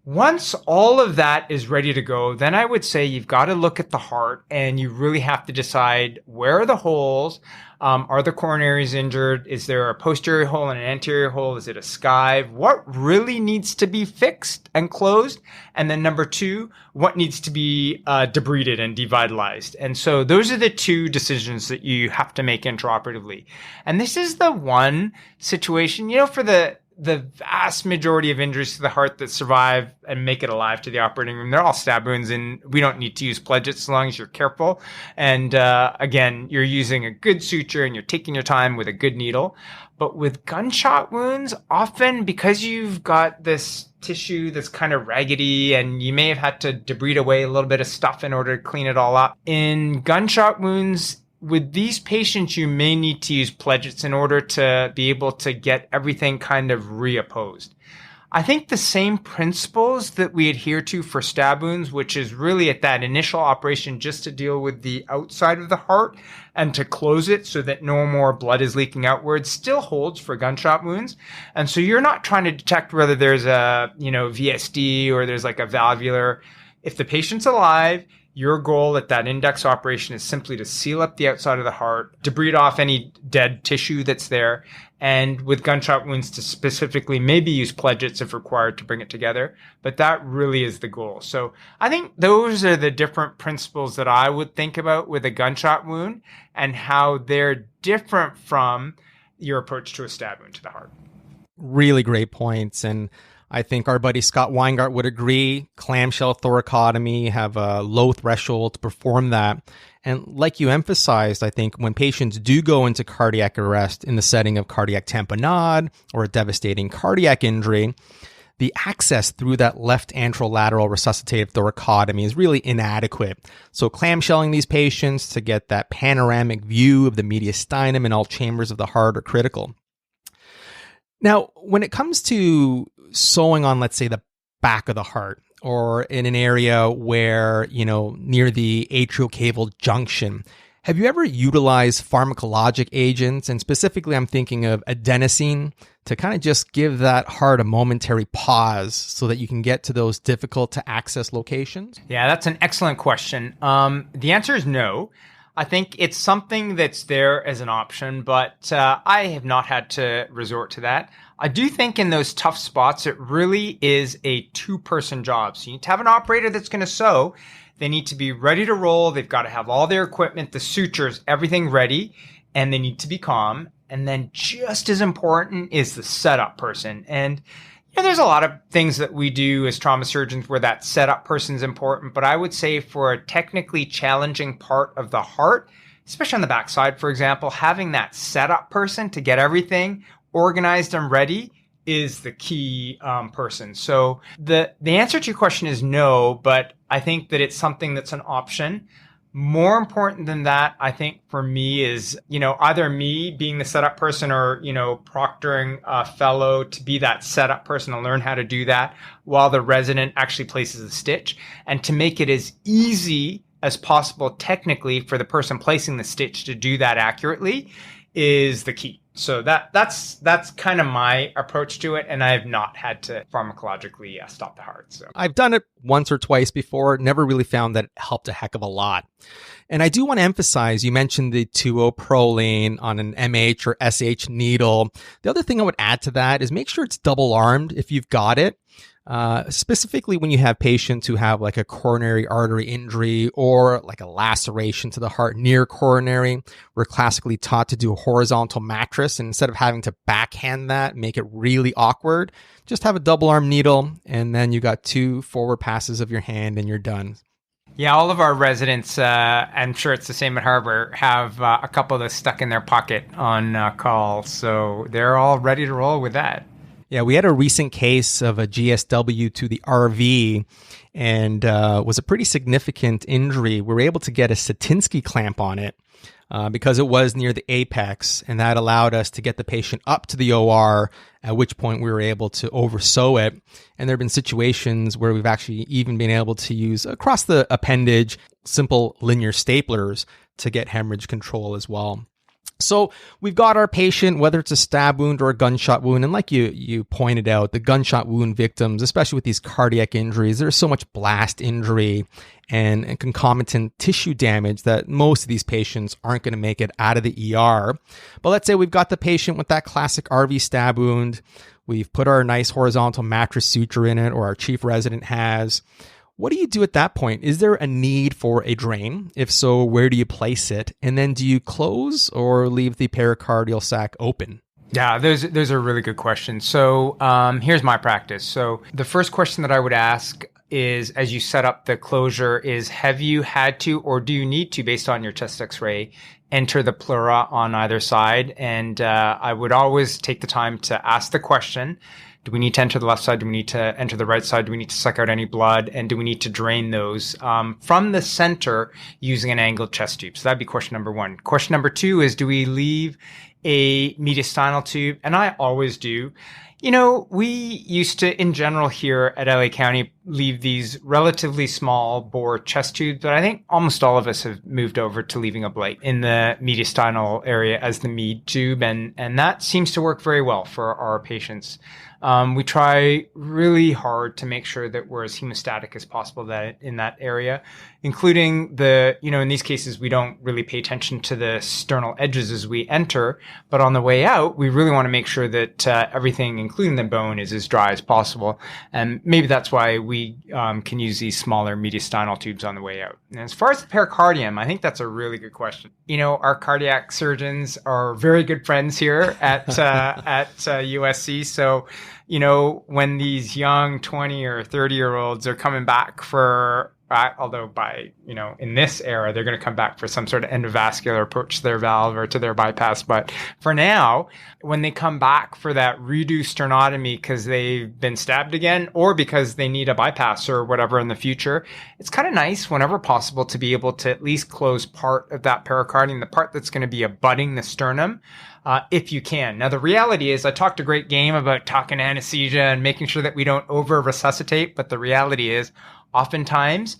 Once all of that is ready to go, then I would say you've got to look at the heart, and you really have to decide, where are the holes? Are the coronaries injured? Is there a posterior hole and an anterior hole? Is it a skive? What really needs to be fixed and closed? And then number two, what needs to be debrided and devitalized? And so those are the two decisions that you have to make intraoperatively. And this is the one situation, for the the vast majority of injuries to the heart that survive and make it alive to the operating room, they're all stab wounds, and we don't need to use pledgets as long as you're careful. And again, you're using a good suture and you're taking your time with a good needle. But with gunshot wounds, often because you've got this tissue that's kind of raggedy and you may have had to debride away a little bit of stuff in order to clean it all up. In gunshot wounds, with these patients, you may need to use pledgets in order to be able to get everything kind of reopposed. I think the same principles that we adhere to for stab wounds, which is really at that initial operation just to deal with the outside of the heart and to close it so that no more blood is leaking outwards, still holds for gunshot wounds. And so you're not trying to detect whether there's a, VSD or there's like a valvular. If the patient's alive, your goal at that index operation is simply to seal up the outside of the heart, debride off any dead tissue that's there, and with gunshot wounds to specifically maybe use pledgets if required to bring it together. But that really is the goal. So I think those are the different principles that I would think about with a gunshot wound and how they're different from your approach to a stab wound to the heart. Really great points. And I think our buddy Scott Weingart would agree. Clamshell thoracotomy have a low threshold to perform that. And like you emphasized, I think when patients do go into cardiac arrest in the setting of cardiac tamponade or a devastating cardiac injury, the access through that left anterolateral resuscitative thoracotomy is really inadequate. So clamshelling these patients to get that panoramic view of the mediastinum in all chambers of the heart are critical. Now, when it comes to sewing on, let's say, the back of the heart or in an area where, near the atriocaval junction, have you ever utilized pharmacologic agents? And specifically, I'm thinking of adenosine to kind of just give that heart a momentary pause so that you can get to those difficult to access locations? Yeah, that's an excellent question. The answer is no. I think it's something that's there as an option, but I have not had to resort to that. I do think in those tough spots, it really is a two-person job. So you need to have an operator that's going to sew. They need to be ready to roll. They've got to have all their equipment, the sutures, everything ready, and they need to be calm. And then just as important is the setup person. And there's a lot of things that we do as trauma surgeons where that setup person is important. But I would say for a technically challenging part of the heart, especially on the backside, for example, having that setup person to get everything organized and ready is the key person. So the answer to your question is no, but I think that it's something that's an option. More important than that, I think for me is, either me being the setup person or, proctoring a fellow to be that setup person to learn how to do that while the resident actually places a stitch, and to make it as easy as possible technically for the person placing the stitch to do that accurately is the key. So that's kind of my approach to it, and I have not had to pharmacologically stop the heart. So I've done it once or twice before, never really found that it helped a heck of a lot. And I do want to emphasize, you mentioned the 2-O-proline on an MH or SH needle. The other thing I would add to that is make sure it's double armed if you've got it. Specifically when you have patients who have like a coronary artery injury or like a laceration to the heart near coronary. We're classically taught to do a horizontal mattress, and instead of having to backhand that, make it really awkward, just have a double arm needle, and then you got 2 forward passes of your hand and you're done. Yeah, all of our residents, I'm sure it's the same at Harbor, have a couple of those stuck in their pocket on call. So they're all ready to roll with that. Yeah, we had a recent case of a GSW to the RV, and was a pretty significant injury. We were able to get a Satinsky clamp on it because it was near the apex, and that allowed us to get the patient up to the OR, at which point we were able to oversew it. And there have been situations where we've actually even been able to use across the appendage simple linear staplers to get hemorrhage control as well. So we've got our patient, whether it's a stab wound or a gunshot wound. And like you pointed out, the gunshot wound victims, especially with these cardiac injuries, there's so much blast injury and concomitant tissue damage that most of these patients aren't going to make it out of the ER. But let's say we've got the patient with that classic RV stab wound. We've put our nice horizontal mattress suture in it, or our chief resident has. What do you do at that point? Is there a need for a drain? If so, where do you place it? And then do you close or leave the pericardial sac open? Yeah, those are really good questions. So here's my practice. So the first question that I would ask is, as you set up the closure, is have you had to or do you need to, based on your chest x-ray, enter the pleura on either side? And I would always take the time to ask the question, do we need to enter the left side? Do we need to enter the right side? Do we need to suck out any blood? And do we need to drain those from the center using an angled chest tube? So that'd be question number one. Question number two is, do we leave a mediastinal tube? And I always do. You know, we used to, in general here at LA County, leave these relatively small bore chest tubes, but I think almost all of us have moved over to leaving a blade in the mediastinal area as the med tube, and that seems to work very well for our patients. We try really hard to make sure that we're as hemostatic as possible in that area, including in these cases, we don't really pay attention to the sternal edges as we enter, but on the way out, we really want to make sure that everything, including the bone, is as dry as possible. And maybe that's why we can use these smaller mediastinal tubes on the way out. And as far as the pericardium, I think that's a really good question. You know, our cardiac surgeons are very good friends here at USC. So, you know, when these young 20 or 30-year-olds are coming back although in this era, they're going to come back for some sort of endovascular approach to their valve or to their bypass. But for now, when they come back for that redo sternotomy because they've been stabbed again or because they need a bypass or whatever in the future, it's kind of nice whenever possible to be able to at least close part of that pericardium, the part that's going to be abutting the sternum. If you can. Now, the reality is I talked a great game about talking anesthesia and making sure that we don't over-resuscitate, but the reality is oftentimes,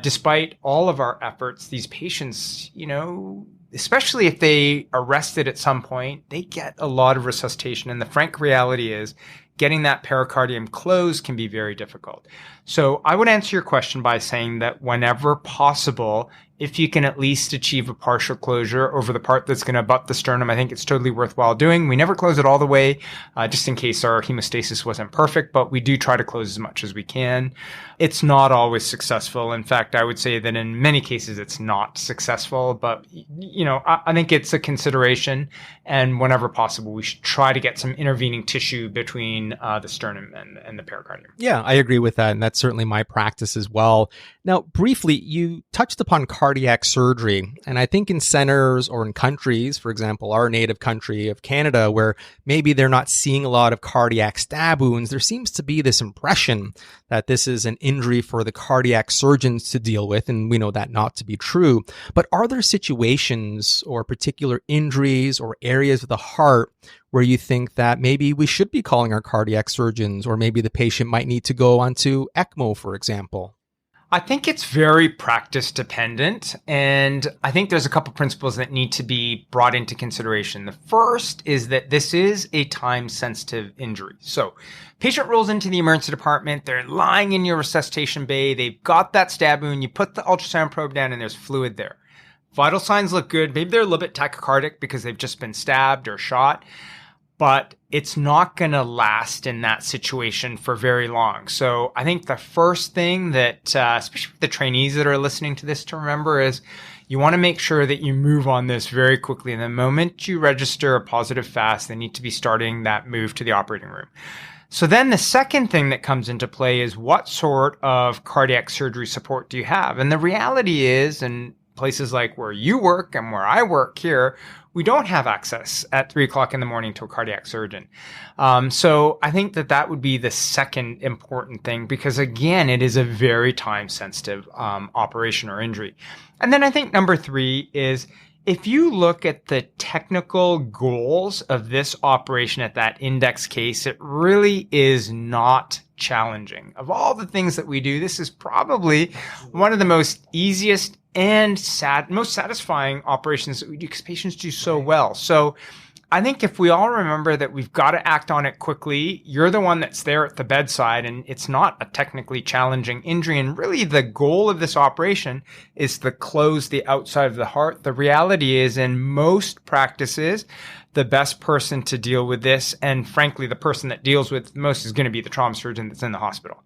despite all of our efforts, these patients, you know, especially if they arrested at some point, they get a lot of resuscitation. And the frank reality is getting that pericardium closed can be very difficult. So I would answer your question by saying that whenever possible, if you can at least achieve a partial closure over the part that's going to abut the sternum, I think it's totally worthwhile doing. We never close it all the way, just in case our hemostasis wasn't perfect, but we do try to close as much as we can. It's not always successful. In fact, I would say that in many cases, it's not successful, but, you know, I think it's a consideration. And whenever possible, we should try to get some intervening tissue between the sternum and the pericardium. Yeah, I agree with that. And that's certainly my practice as well. Now, briefly, you touched upon cardiac surgery. And I think in centers or in countries, for example, our native country of Canada, where maybe they're not seeing a lot of cardiac stab wounds, there seems to be this impression that this is an injury for the cardiac surgeons to deal with. And we know that not to be true. But are there situations or particular injuries or areas of the heart where you think that maybe we should be calling our cardiac surgeons, or maybe the patient might need to go onto ECMO, for example? I think it's very practice dependent, and I think there's a couple principles that need to be brought into consideration. The first is that this is a time-sensitive injury. So patient rolls into the emergency department, they're lying in your resuscitation bay, they've got that stab wound, you put the ultrasound probe down and there's fluid there. Vital signs look good. Maybe they're a little bit tachycardic because they've just been stabbed or shot, but it's not going to last in that situation for very long. So I think the first thing that, especially for the trainees that are listening to this, to remember is you want to make sure that you move on this very quickly. And the moment you register a positive FAST, they need to be starting that move to the operating room. So then the second thing that comes into play is what sort of cardiac surgery support do you have? And the reality is, in places like where you work and where I work here, we don't have access at 3:00 in the morning to a cardiac surgeon. So I think that would be the second important thing, because again, it is a very time sensitive operation or injury. And then I think number three is, if you look at the technical goals of this operation at that index case, it really is not challenging. Of all the things that we do, this is probably one of the most easiest and most satisfying operations that we do, because patients do so well. So I think if we all remember that we've got to act on it quickly, you're the one that's there at the bedside, and it's not a technically challenging injury. And really the goal of this operation is to close the outside of the heart. The reality is, in most practices, the best person to deal with this, and frankly, the person that deals with most, is going to be the trauma surgeon that's in the hospital.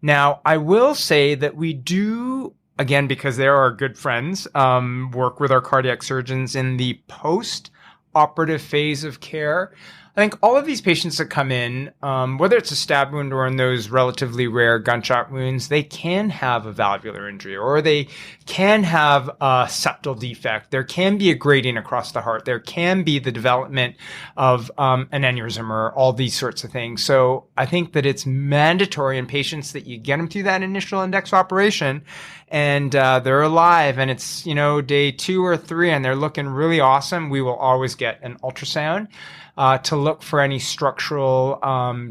Now, I will say that we do, again, because they are our good friends, work with our cardiac surgeons in the post-operative phase of care. I think all of these patients that come in, whether it's a stab wound or in those relatively rare gunshot wounds, they can have a valvular injury or they can have a septal defect. There can be a gradient across the heart. There can be the development of an aneurysm or all these sorts of things. So I think that it's mandatory in patients that you get them through that initial index operation and they're alive and it's, day 2 or 3 and they're looking really awesome. We will always get an ultrasound to look for any structural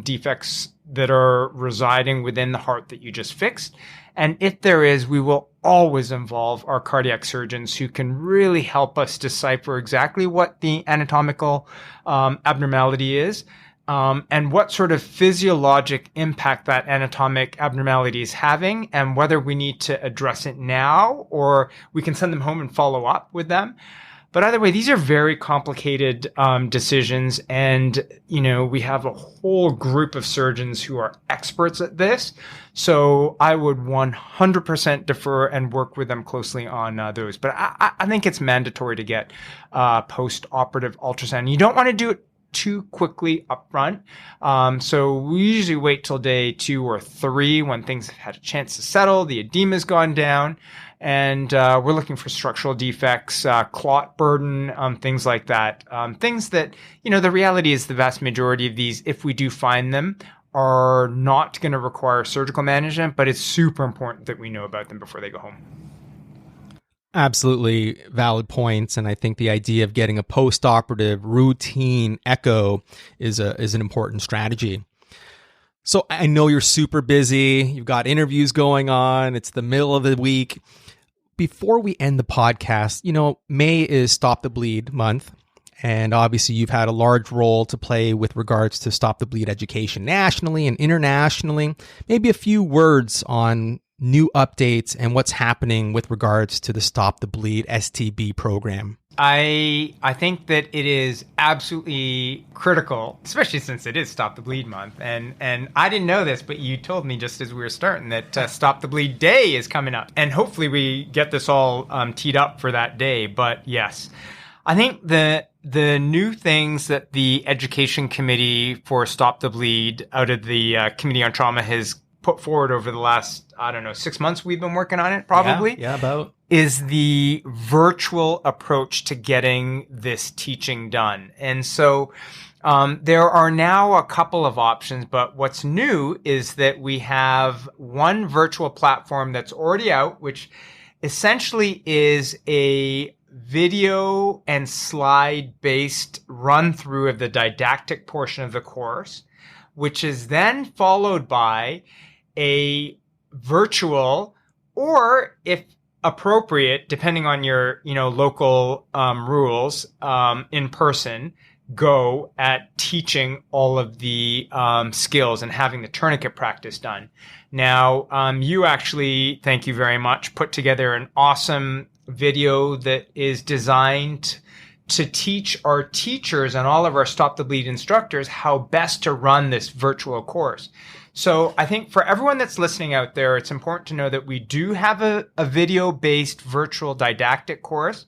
defects that are residing within the heart that you just fixed. And if there is, we will always involve our cardiac surgeons who can really help us decipher exactly what the anatomical abnormality is and what sort of physiologic impact that anatomic abnormality is having and whether we need to address it now or we can send them home and follow up with them. But either way, these are very complicated decisions. And, we have a whole group of surgeons who are experts at this. So I would 100% defer and work with them closely on those. But I think it's mandatory to get post-operative ultrasound. You don't want to do it too quickly up front. So we usually wait till day 2 or 3 when things have had a chance to settle, the edema's gone down. And we're looking for structural defects, clot burden, things like that. Things that, the reality is the vast majority of these, if we do find them, are not going to require surgical management, but it's super important that we know about them before they go home. Absolutely valid points. And I think the idea of getting a post-operative routine echo is an important strategy. So I know you're super busy. You've got interviews going on. It's the middle of the week. Before we end the podcast, May is Stop the Bleed month. And obviously you've had a large role to play with regards to Stop the Bleed education nationally and internationally. Maybe a few words on new updates and what's happening with regards to the Stop the Bleed STB program. I think that it is absolutely critical, especially since it is Stop the Bleed month. And I didn't know this, but you told me just as we were starting that Stop the Bleed Day is coming up. And hopefully we get this all teed up for that day. But yes, I think the new things that the Education Committee for Stop the Bleed out of the Committee on Trauma has put forward over the last, 6 months we've been working on it probably. Yeah, about. Is the virtual approach to getting this teaching done. And so there are now a couple of options, but what's new is that we have one virtual platform that's already out, which essentially is a video and slide-based run-through of the didactic portion of the course, which is then followed by a virtual, or if appropriate, depending on your, local rules, in person, go at teaching all of the skills and having the tourniquet practice done. Now, you actually, thank you very much, put together an awesome video that is designed to teach our teachers and all of our Stop the Bleed instructors how best to run this virtual course. So I think for everyone that's listening out there, it's important to know that we do have a video-based virtual didactic course.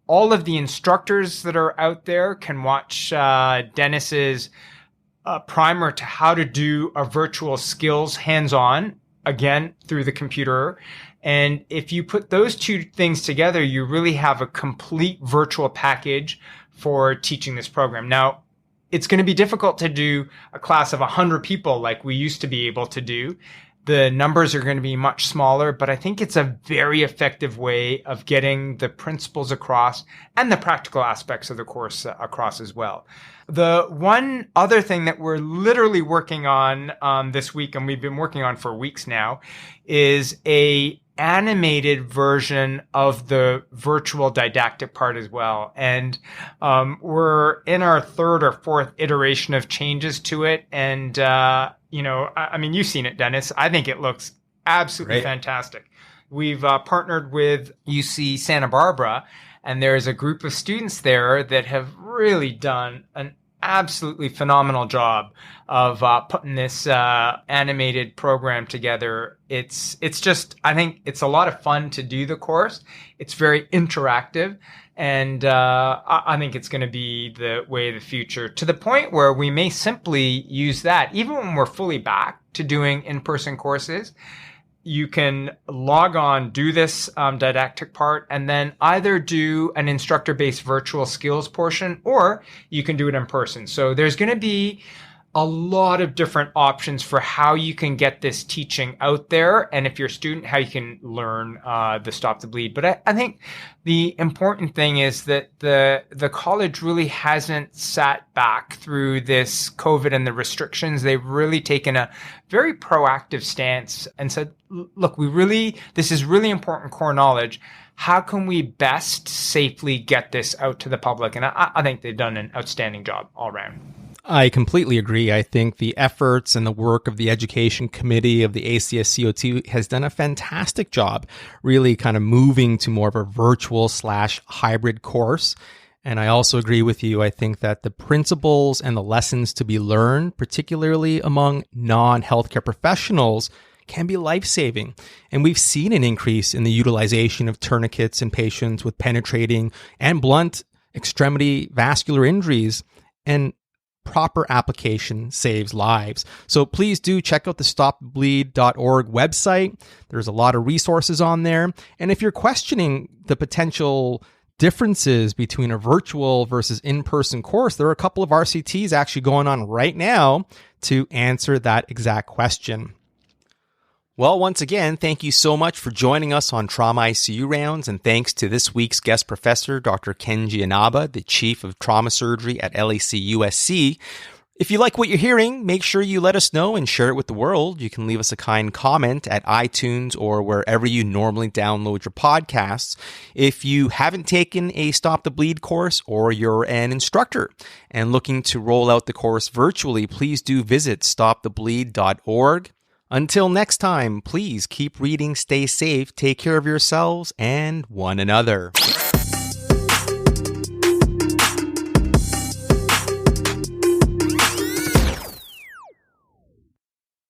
All of the instructors that are out there can watch Dennis's primer to how to do a virtual skills hands-on, again, through the computer. And if you put those two things together, you really have a complete virtual package for teaching this program. Now, it's going to be difficult to do a class of 100 people like we used to be able to do. The numbers are going to be much smaller, but I think it's a very effective way of getting the principles across and the practical aspects of the course across as well. The one other thing that we're literally working on this week, and we've been working on for weeks now, is a animated version of the virtual didactic part as well. And we're in our 3rd or 4th iteration of changes to it. And, I mean, you've seen it, Dennis. I think it looks absolutely fantastic. We've partnered with UC Santa Barbara, and there's a group of students there that have really done an absolutely phenomenal job of putting this animated program together. It's just, I think it's a lot of fun to do the course. It's very interactive. And I think it's going to be the way of the future, to the point where we may simply use that, even when we're fully back to doing in-person courses. You can log on, do this didactic part, and then either do an instructor-based virtual skills portion, or you can do it in person. So there's going to be a lot of different options for how you can get this teaching out there. And if you're a student, how you can learn the Stop the Bleed. But I think the important thing is that the college really hasn't sat back through this COVID and the restrictions. They've really taken a very proactive stance and said, look, this is really important core knowledge. How can we best safely get this out to the public? And I think they've done an outstanding job all around. I completely agree. I think the efforts and the work of the education committee of the ACSCOT has done a fantastic job, really kind of moving to more of a virtual/hybrid course. And I also agree with you. I think that the principles and the lessons to be learned, particularly among non-healthcare professionals, can be life-saving. And we've seen an increase in the utilization of tourniquets in patients with penetrating and blunt extremity vascular injuries. And proper application saves lives. So please do check out the stopthebleed.org website. There's a lot of resources on there. And if you're questioning the potential differences between a virtual versus in-person course, there are a couple of RCTs actually going on right now to answer that exact question. Well, once again, thank you so much for joining us on Trauma ICU Rounds, and thanks to this week's guest professor, Dr. Kenji Inaba, the Chief of Trauma Surgery at LAC+USC. If you like what you're hearing, make sure you let us know and share it with the world. You can leave us a kind comment at iTunes or wherever you normally download your podcasts. If you haven't taken a Stop the Bleed course, or you're an instructor and looking to roll out the course virtually, please do visit stopthebleed.org. Until next time, please keep reading, stay safe, take care of yourselves and one another.